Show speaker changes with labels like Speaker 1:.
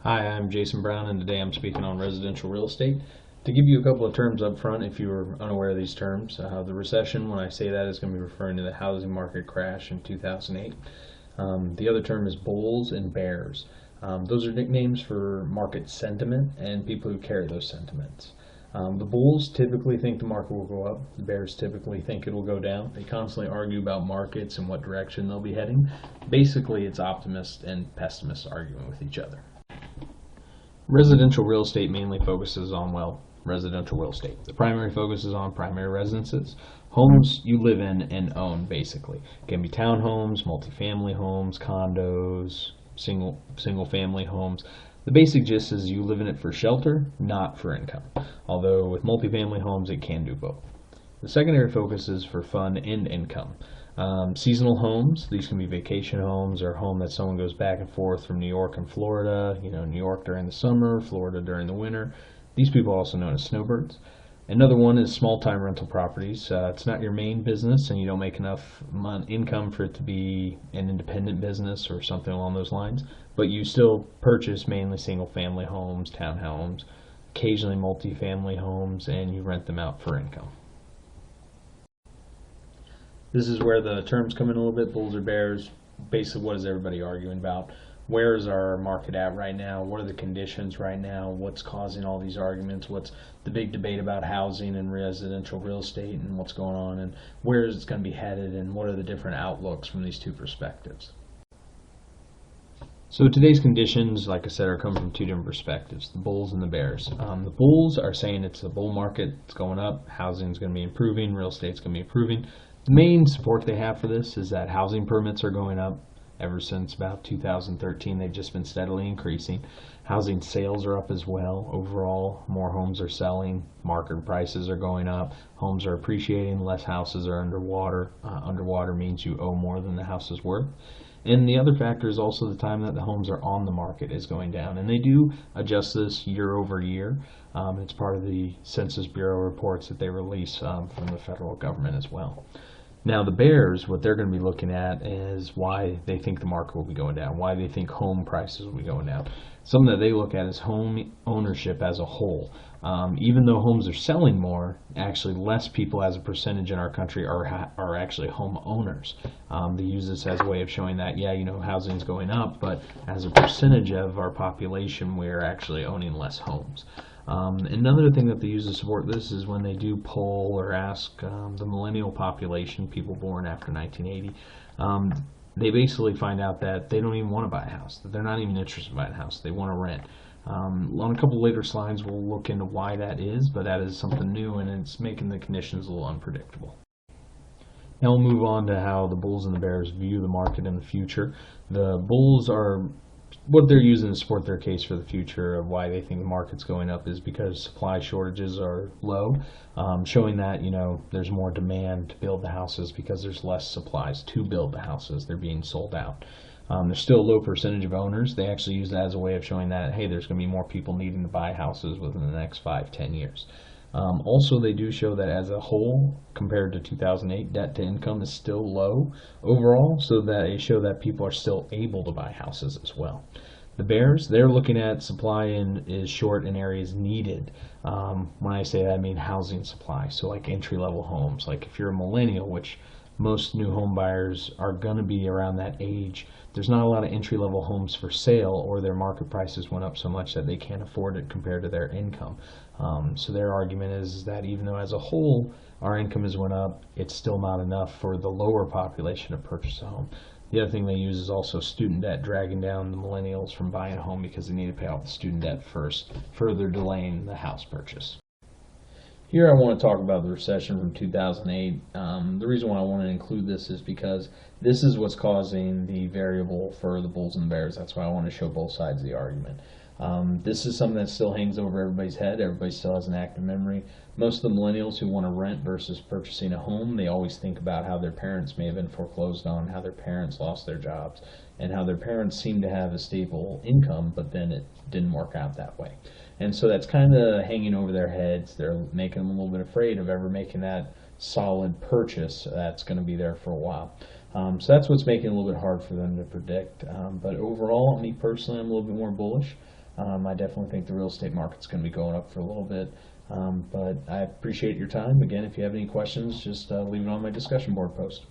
Speaker 1: Hi, I'm Jason Brown, and today I'm speaking on residential real estate. To give you a couple of terms up front, if you were unaware of these terms, the recession, when I say that, is going to be referring to the housing market crash in 2008. The other term is bulls and bears. Those are nicknames for market sentiment and people who carry those sentiments. The bulls typically think the market will go up. The bears typically think it will go down. They constantly argue about markets and what direction they'll be heading. Basically, it's optimists and pessimists arguing with each other. Residential real estate mainly focuses on, well, residential real estate. The primary focus is on primary residences, homes you live in and own, basically. It can be townhomes, multifamily homes, condos, single family homes. The basic gist is you live in it for shelter, not for income. Although with multifamily homes, it can do both. The secondary focus is for fun and income. Seasonal homes, these can be vacation homes or a home that someone goes back and forth from New York and Florida, New York during the summer, Florida during the winter. These people are also known as snowbirds. Another one is small-time rental properties. It's not your main business and you don't make enough income for it to be an independent business or something along those lines, but you still purchase mainly single-family homes, townhomes, occasionally multifamily homes, and you rent them out for income. This is where the terms come in a little bit, bulls or bears. Basically, what is everybody arguing about? Where is our market at right now? What are the conditions right now? What's causing all these arguments? What's the big debate about housing and residential real estate and what's going on, and where is it going to be headed, and what are the different outlooks from these two perspectives? So today's conditions, like I said, are coming from two different perspectives, the bulls and the bears. The bulls are saying it's the bull market, it's going up, housing is going to be improving, real estate's going to be improving. The main support they have for this is that housing permits are going up. Ever since about 2013, they've just been steadily increasing. Housing sales are up as well. Overall, more homes are selling, market prices are going up, homes are appreciating, less houses are underwater. Underwater means you owe more than the house is worth. And the other factor is also the time that the homes are on the market is going down. And they do adjust this year over year. It's part of the Census Bureau reports that they release from the federal government as well. Now the bears, what they're going to be looking at is why they think the market will be going down, why they think home prices will be going down. Something that they look at is home ownership as a whole. Even though homes are selling more, actually less people as a percentage in our country are actually home owners. They use this as a way of showing that, housing's going up, but as a percentage of our population, we're actually owning less homes. Another thing that they use to support this is when they do poll or ask the millennial population, people born after 1980, they basically find out that they don't even want to buy a house, that they're not even interested in buying a house, they want to rent. On a couple later slides we'll look into why that is, but that is something new and it's making the conditions a little unpredictable. Now we'll move on to how the bulls and the bears view the market in the future. The bulls are what they're using to support their case for the future of why they think the market's going up is because supply shortages are low, showing that there's more demand to build the houses because there's less supplies to build the houses. They're being sold out. There's still a low percentage of owners. They actually use that as a way of showing that, hey, there's going to be more people needing to buy houses within the next 5-10 years. Also, they do show that as a whole, compared to 2008, debt to income is still low overall, so that they show that people are still able to buy houses as well. The bears, they're looking at supply is short in areas needed. When I say that, I mean housing supply, so like entry-level homes. Like if you're a millennial, which most new home buyers are going to be around that age, there's not a lot of entry-level homes for sale, or their market prices went up so much that they can't afford it compared to their income. So their argument is that even though as a whole our income has went up, it's still not enough for the lower population to purchase a home. The other thing they use is also student debt, dragging down the millennials from buying a home because they need to pay off the student debt first, further delaying the house purchase. Here I want to talk about the recession from 2008. The reason why I want to include this is because this is what's causing the variable for the bulls and the bears. That's why I want to show both sides of the argument. This is something that still hangs over everybody's head. Everybody still has an active memory. Most of the millennials who want to rent versus purchasing a home, they always think about how their parents may have been foreclosed on, how their parents lost their jobs, and how their parents seem to have a stable income, but then it didn't work out that way. And so that's kind of hanging over their heads. They're making them a little bit afraid of ever making that solid purchase that's going to be there for a while. So that's what's making it a little bit hard for them to predict. But overall, me personally, I'm a little bit more bullish. I definitely think the real estate market's going to be going up for a little bit. But I appreciate your time. Again, if you have any questions, just leave it on my discussion board post.